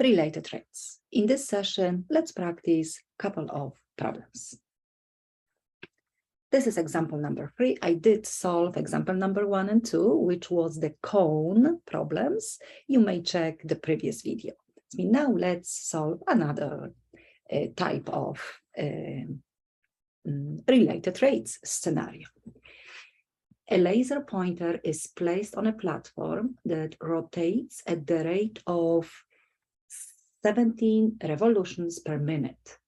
related rates. In this session, let's practice a couple of problems. This is example number 3. I did solve example number 1 and 2, which was the cone problems. You may check the previous video. So now let's solve another type of related rates scenario. A laser pointer is placed on a platform that rotates at the rate of 17 revolutions per minute.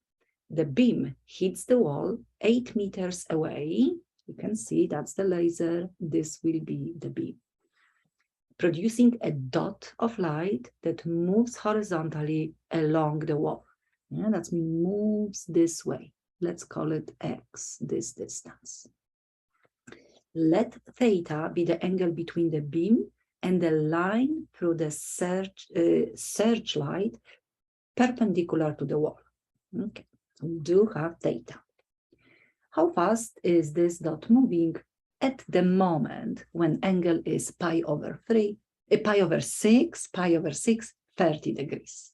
The beam hits the wall 8 meters away. You can see that's the laser. This will be the beam, producing a dot of light that moves horizontally along the wall. Yeah, that means moves this way. Let's call it x, this distance. Let theta be the angle between the beam and the line through the searchlight perpendicular to the wall. Okay, so we do have theta. How fast is this dot moving at the moment when angle is pi over 6, 30 degrees?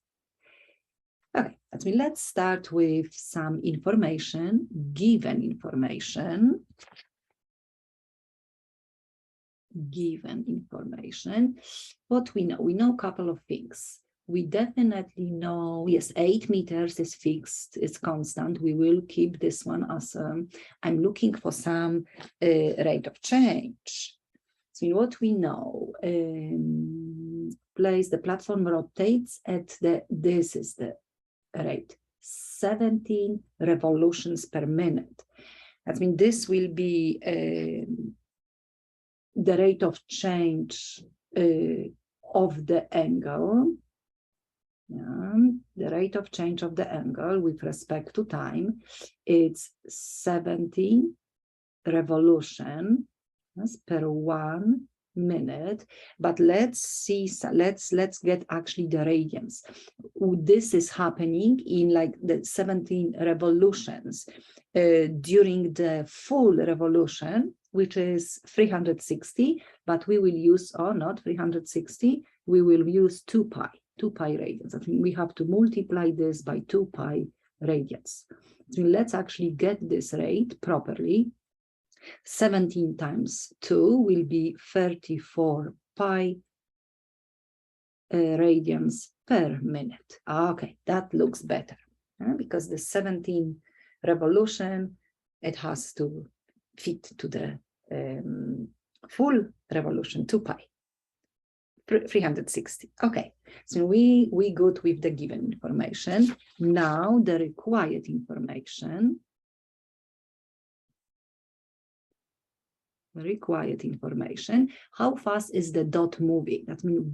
Okay, let's start with some information, given information. What we know a couple of things. We definitely know, yes, 8 meters is fixed, it's constant. We will keep this one as I'm looking for some rate of change. So what we know, the platform rotates at this is the rate, 17 revolutions per minute. That means this will be the rate of change of the angle, the rate of change of the angle with respect to time. It's 17 revolution per 1 minute. But let's see, let's get actually the radians. This is happening in like the 17 revolutions during the full revolution, which is 360, but we will use, or not 360, we will use 2 pi radians. I think we have to multiply this by 2 pi radians. So let's actually get this rate properly. 17 times 2 will be 34 pi radians per minute. Okay, that looks better because the 17 revolution, it has to fit to the full revolution, 2 pi, 360. Okay, so we good with the given information. Now the required information. How fast is the dot moving? That means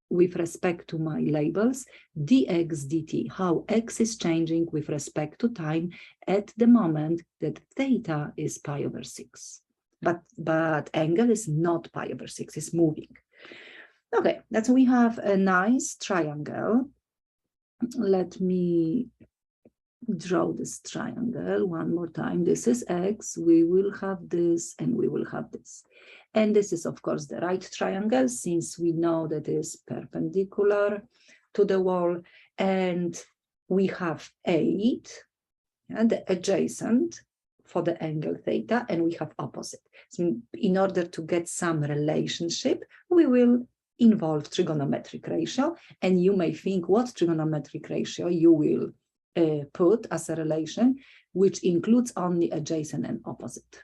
with respect to my labels, dx dt, how x is changing with respect to time at the moment that theta is pi over 6. But angle is not pi over 6, it's moving. Okay, that's we have a nice triangle. Let me draw this triangle one more time. This is x, we will have this, and we will have this. And this is, of course, the right triangle, since we know that it is perpendicular to the wall. And we have 8, the adjacent for the angle theta, and we have opposite. So in order to get some relationship, we will involve trigonometric ratio. And you may think what trigonometric ratio you will put as a relation, which includes only adjacent and opposite.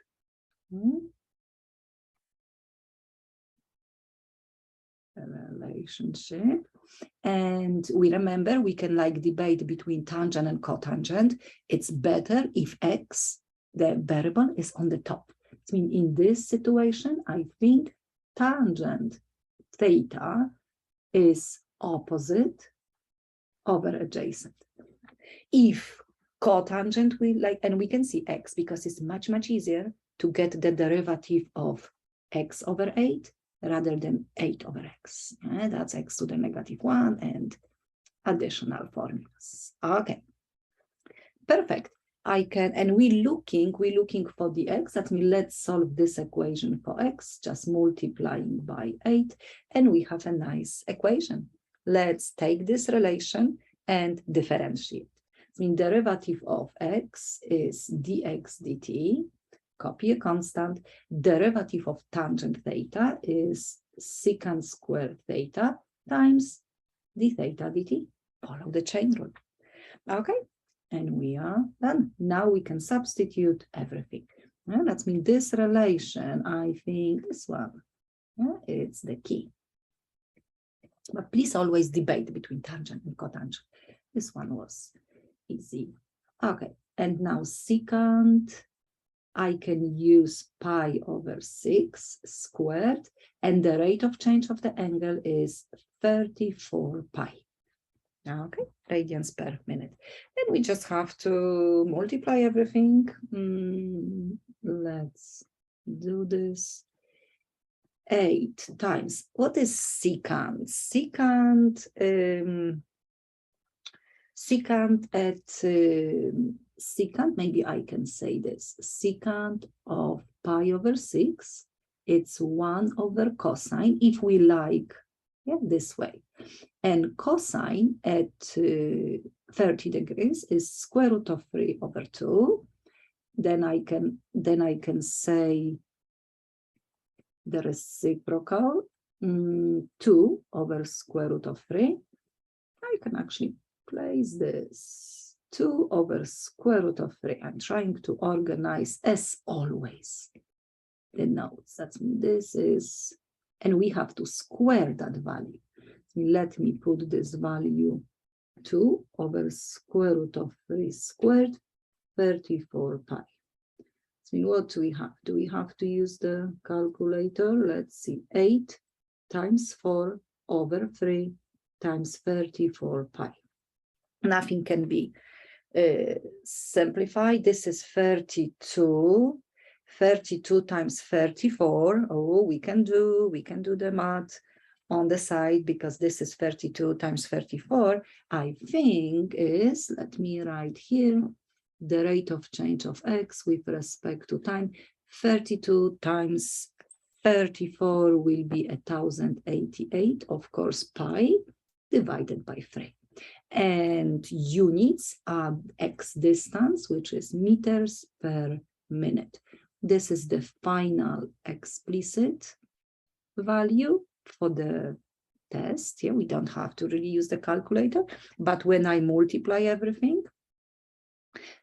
A relationship. And we remember we can like debate between tangent and cotangent. It's better if x, the variable, is on the top. I mean, in this situation, I think tangent theta is opposite over adjacent. If cotangent, and we can see x because it's much easier to get the derivative of x over 8 rather than 8 over x. That's x to the -1 and additional formulas. Okay, perfect. I can, and we're looking for the x. That means let's solve this equation for x, just multiplying by 8, and we have a nice equation. let's take this relation and differentiate. I mean, derivative of x is dx dt, copy a constant. Derivative of tangent theta is secant squared theta times d theta dt. Follow the chain rule. Okay, and we are done. Now we can substitute everything. Yeah, that means this relation, I think this one, yeah, it's the key. But please always debate between tangent and cotangent. This one was easy. Okay, and now secant, I can use pi over 6 squared, and the rate of change of the angle is 34 pi. Okay, radians per minute. Then we just have to multiply everything. Let's do this. 8 times, what is secant? Secant, secant, maybe I can say this, secant of pi over 6, it's 1 over cosine, if we like, yeah, this way. And cosine at 30 degrees is square root of 3 over 2. Then I can say the reciprocal, 2 over square root of 3. I can actually place this 2 over square root of 3. I'm trying to organize, as always, the notes. That's this is, and we have to square that value. Let me put this value 2 over square root of 3 squared, 34 pi. So what do we have? Do we have to use the calculator? Let's see, 8 times 4 over 3 times 34 pi. Nothing can be simplified. This is 32. 32 times 34. Oh, we can do the math on the side, because this is 32 times 34, I think is, let me write here, the rate of change of x with respect to time. 32 times 34 will be 1088, of course, pi divided by 3. And units are x distance, which is meters per minute. This is the final explicit value for the test. Yeah, we don't have to really use the calculator, but when I multiply everything,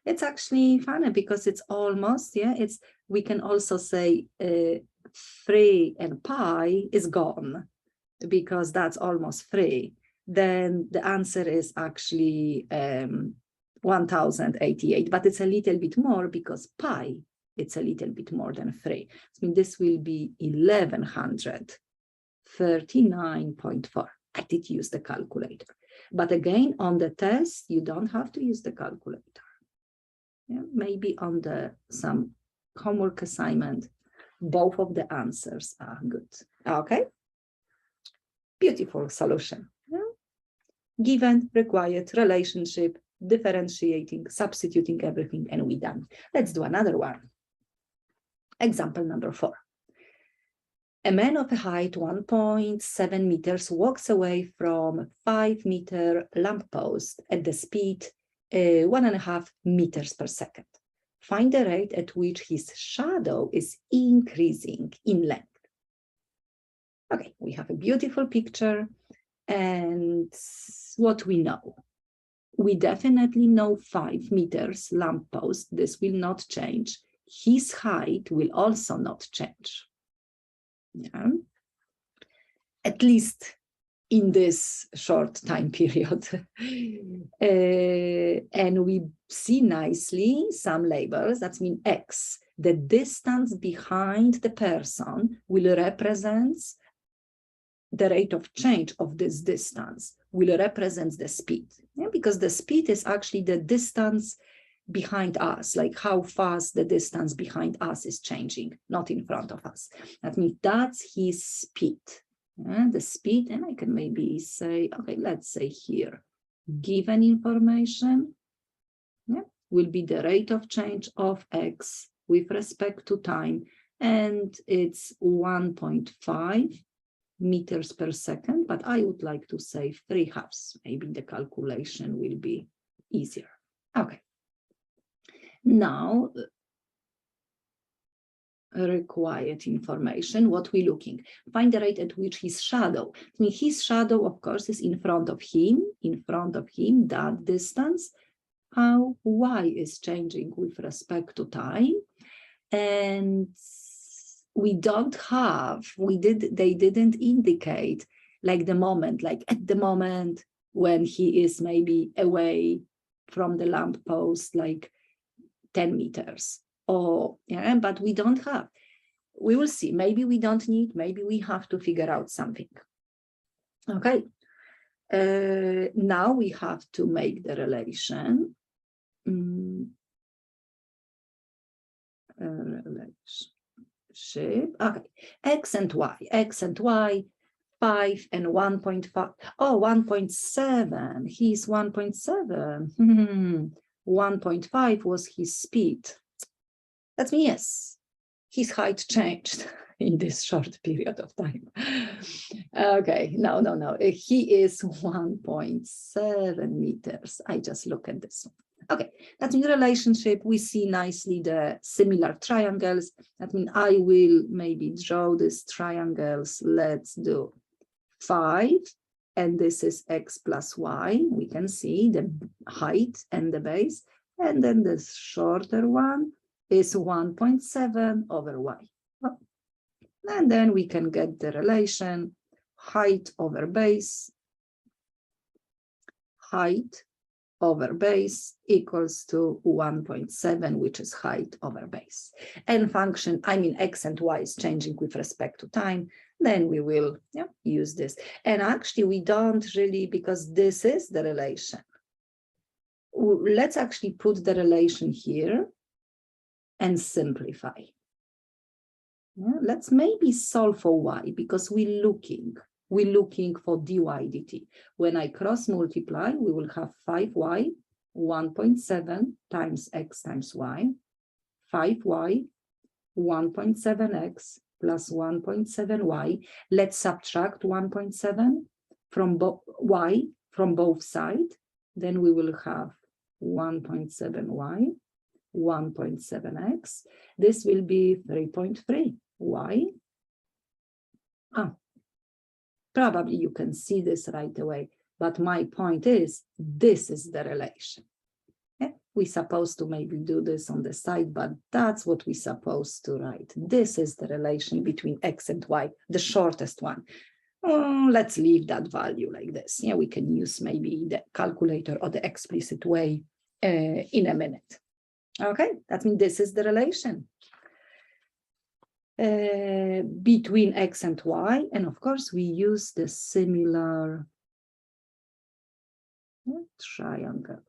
it's actually funny because it's almost, yeah, it's, we can also say 3 and pi is gone because that's almost 3. Then the answer is actually 1088, but it's a little bit more because pi, it's a little bit more than 3. I mean, this will be 1139.4. I did use the calculator. But again, on the test, you don't have to use the calculator. Yeah, maybe on the some homework assignment, both of the answers are good. Okay. Beautiful solution. Yeah. Given, required, relationship, differentiating, substituting everything, and we done. Let's do another one. Example number 4. A man of a height 1.7 meters walks away from 5-meter lamppost at the speed 1.5 meters per second. Find the rate at which his shadow is increasing in length. Okay, we have a beautiful picture, and what we know. We definitely know 5 meters lamppost. This will not change. His height will also not change. Yeah. At least in this short time period. And we see nicely some labels, that means X. The distance behind the person will represent the rate of change of this distance, will represent the speed. Yeah, because the speed is actually the distance behind us, like how fast the distance behind us is changing, not in front of us. That means that's his speed. Yeah, the speed, and I can maybe say, okay, let's say here, given information, yeah, will be the rate of change of X with respect to time, and it's 1.5 meters per second, but I would like to say 3/2. Maybe the calculation will be easier. Okay. Now, required information, what we're looking. Find the rate at which his shadow. I mean, his shadow, of course, is in front of him, that distance. How y is changing with respect to time. And we don't have, they didn't indicate like the moment, like at the moment when he is maybe away from the lamppost, like 10 meters. Or, yeah, but we don't have. We will see. Maybe we don't need, maybe we have to figure out something. Okay. Now we have to make the relation. Relationship. Okay. X and Y. 5 and 1.5. Oh, 1.7. He's 1.7. 1.5 was his speed. That means, yes, his height changed in this short period of time. Okay, no. He is 1.7 meters. I just look at this one. Okay, that means relationship. We see nicely the similar triangles. That means I will maybe draw these triangles. Let's do 5. And this is x plus y. We can see the height and the base. And then the shorter one is 1.7 over y. And then we can get the relation height over base. Height over base equals to 1.7, which is height over base. And function, I mean, x and y is changing with respect to time. Then we will use this. And actually, we don't really, because this is the relation. Let's actually put the relation here and simplify. Let's maybe solve for y, because we're looking for dy dt. When I cross multiply, we will have 5y, 1.7 times x times y, 5y, 1.7x plus 1.7y. Let's subtract 1.7 from y from both sides. Then we will have 1.7y, 1.7x. This will be 3.3. Why? Probably you can see this right away, but my point is, this is the relation. We're supposed to maybe do this on the side, but that's what we're supposed to write. This is the relation between x and y, the shortest one. Let's leave that value like this. We can use maybe the calculator or the explicit way in a minute. Okay, that means this is the relation between x and y, and of course we use the similar triangles.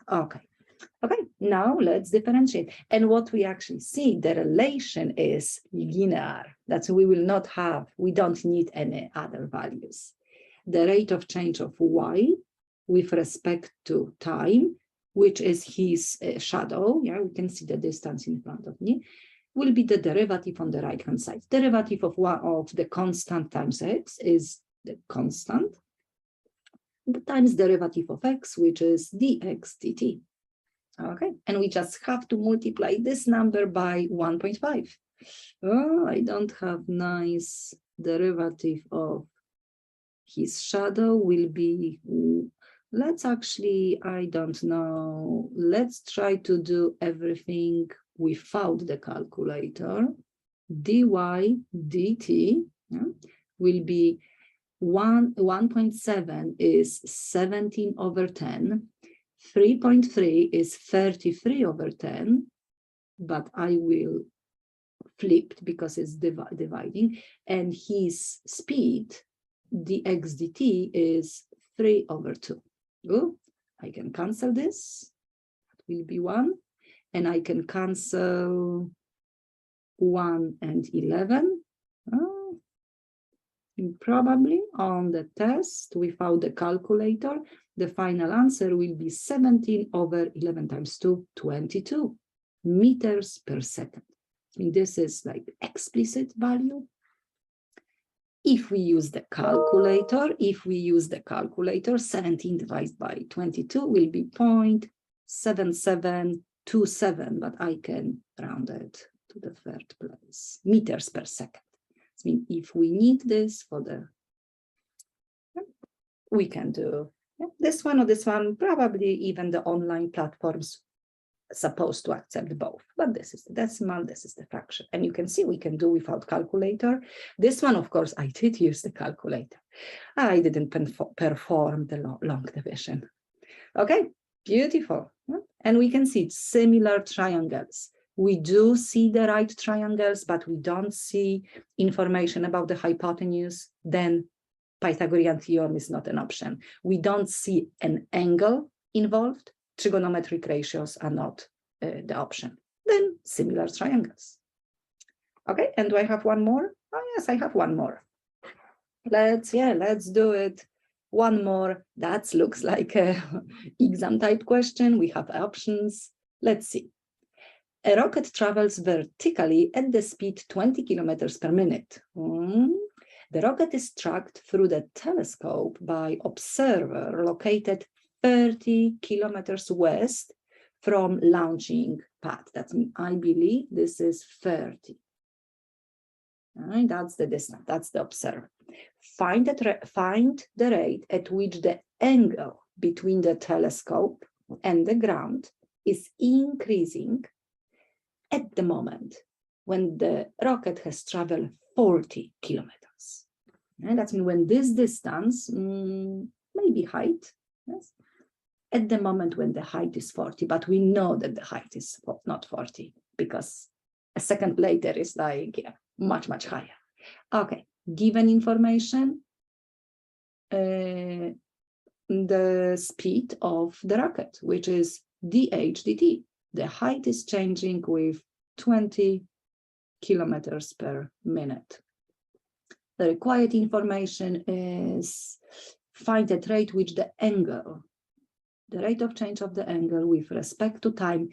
Okay, now let's differentiate. And what we actually see, the relation is linear. That's we don't need any other values. The rate of change of y with respect to time, which is his shadow, we can see the distance in front of me, will be the derivative on the right-hand side. Derivative of the constant times x is the constant, times derivative of x, which is dx dt. Okay, and we just have to multiply this number by 1.5. Oh, I don't have nice derivative of his shadow will be, let's actually, I don't know, let's try to do everything without the calculator. Dy dt will be 1.7 is 17 over 10. 3.3 is 33 over 10, but I will flip because it's dividing, and his speed, dx dt, is 3 over 2. Good. I can cancel this. That will be 1. And I can cancel 1 and 11. Probably on the test without the calculator, the final answer will be 17 over 11 times 2, 22 meters per second. I mean, this is like explicit value. If we use the calculator, 17 divided by 22 will be 0.7727, but I can round it to the third place, meters per second. I mean, if we need this for the, we can do this one or this one, probably even the online platforms supposed to accept both, but this is the decimal, this is the fraction, and you can see we can do without calculator. This one, of course, I did use the calculator. I didn't perform the long division. Okay, beautiful. And we can see similar triangles. We do see the right triangles, but we don't see information about the hypotenuse. Then Pythagorean theorem is not an option. We don't see an angle involved. Trigonometric ratios are not the option. Then similar triangles. Okay, and do I have one more? Oh yes, I have one more. Let's do it. One more. That looks like a exam type question. We have options. Let's see. A rocket travels vertically at the speed 20 kilometers per minute. The rocket is tracked through the telescope by observer located 30 kilometers west from launching pad. That's, I believe this is 30. All right, that's the distance, that's the observer. Find the rate at which the angle between the telescope and the ground is increasing at the moment when the rocket has traveled 40 kilometers. And that's when this distance, maybe height, yes, at the moment when the height is 40, but we know that the height is not 40 because a second later is like much higher. Okay, given information, the speed of the rocket, which is dh dt. The height is changing with 20 kilometers per minute. The required information is find the rate which the angle, the rate of change of the angle with respect to time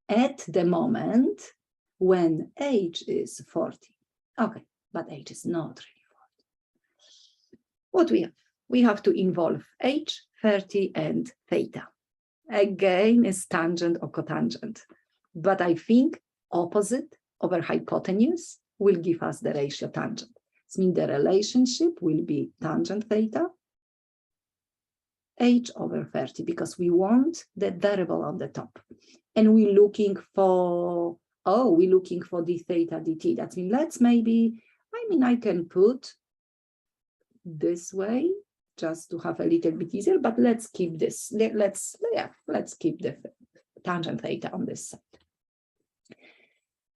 at the moment when h is 40. Okay, but h is not really 40. What we have? We have to involve h, 30, and theta. Again, is tangent or cotangent. But I think opposite over hypotenuse will give us the ratio tangent. This means the relationship will be tangent theta h over 30 because we want the variable on the top. And we're looking for, d theta dt. That means let's maybe, I can put this way just to have a little bit easier, but let's keep this. Let's keep the tangent theta on this side.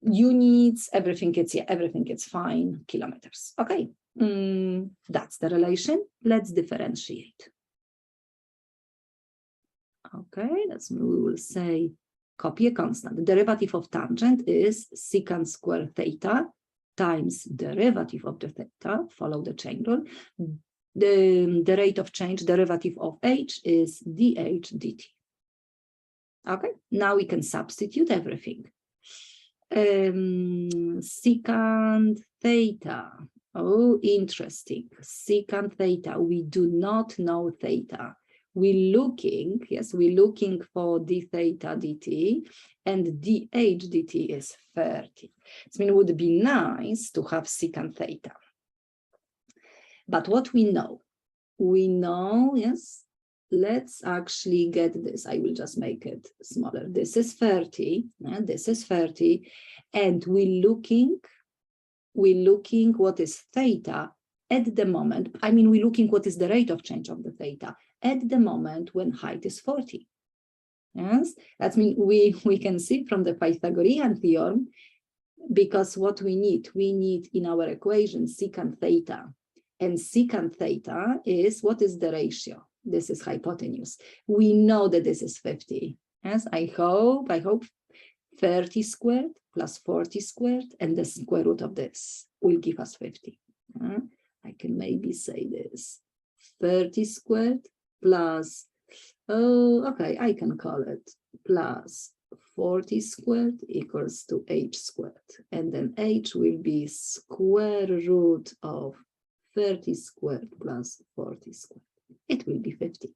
Units, everything is fine, kilometers. Okay, that's the relation. Let's differentiate. Okay, we will say copy a constant. The derivative of tangent is secant squared theta times derivative of the theta, follow the chain rule. The rate of change, derivative of h is dh dt. Okay, now we can substitute everything. Secant theta. Oh, interesting. Secant theta. We do not know theta. We're looking for d theta dt, and dh dt is 30. It means it would be nice to have secant theta. But what we know, yes, let's actually get this. I will just make it smaller. This is 30, this is 30, and we're looking what is theta at the moment. We're looking what is the rate of change of the theta at the moment when height is 40. Yes, that means we can see from the Pythagorean theorem, because what we need in our equation secant theta. And secant theta is, what is the ratio? This is hypotenuse. We know that this is 50. Yes, I hope 30 squared plus 40 squared, and the square root of this will give us 50. I can maybe say this, 30 squared plus, I can call it plus 40 squared equals to h squared. And then h will be square root of 30 squared plus 40 squared. It will be 50.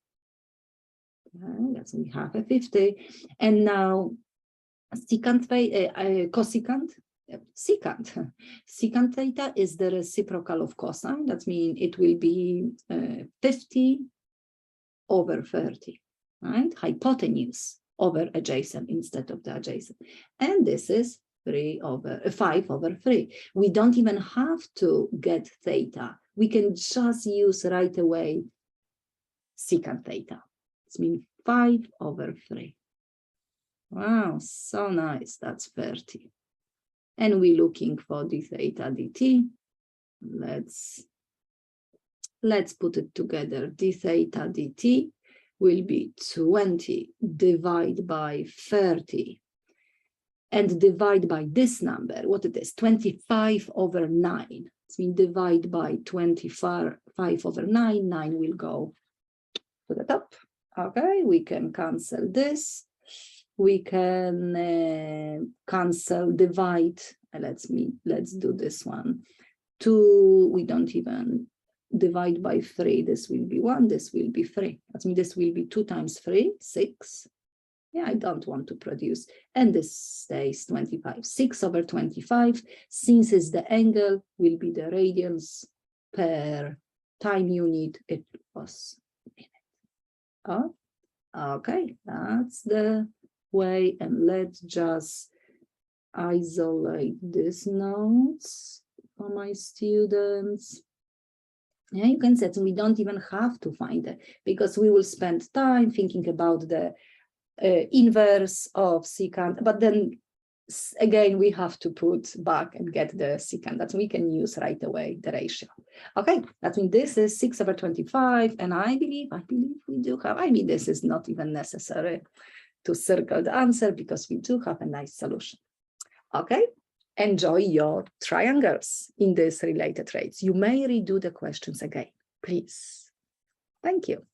That's we have a 50. And now secant, cosecant, secant. Secant theta is the reciprocal of cosine. That means it will be 50 over 30, right? Hypotenuse over adjacent instead of the adjacent. And this is 5 over 3. We don't even have to get theta. We can just use right away secant theta. It means 5 over 3. Wow, so nice. That's 30. And we're looking for d theta dt. Let's put it together. D theta dt will be 20 divided by 30 and divide by this number. What it is? 25 over 9. It means divide by 25 over 9. 9 will go to the top. Okay, we can cancel this. We can cancel divide. Let's do this one. 2, we don't even divide by 3. This will be 1, this will be 3. That means this will be 2 times 3, 6. Yeah, I don't want to produce. And this stays 25. 6 over 25, since it's the angle, will be the radians per time unit. It was minute. Oh, okay, that's the way. And let's just isolate these notes for my students. Yeah, you can say we don't even have to find it because we will spend time thinking about the inverse of secant, but then again we have to put back and get the secant that we can use right away the ratio. Okay, that means this is 6 over 25, and I believe we do have. I mean, this is not even necessary to circle the answer because we do have a nice solution. Okay. Enjoy your triangles in these related rates. You may redo the questions again, please. Thank you.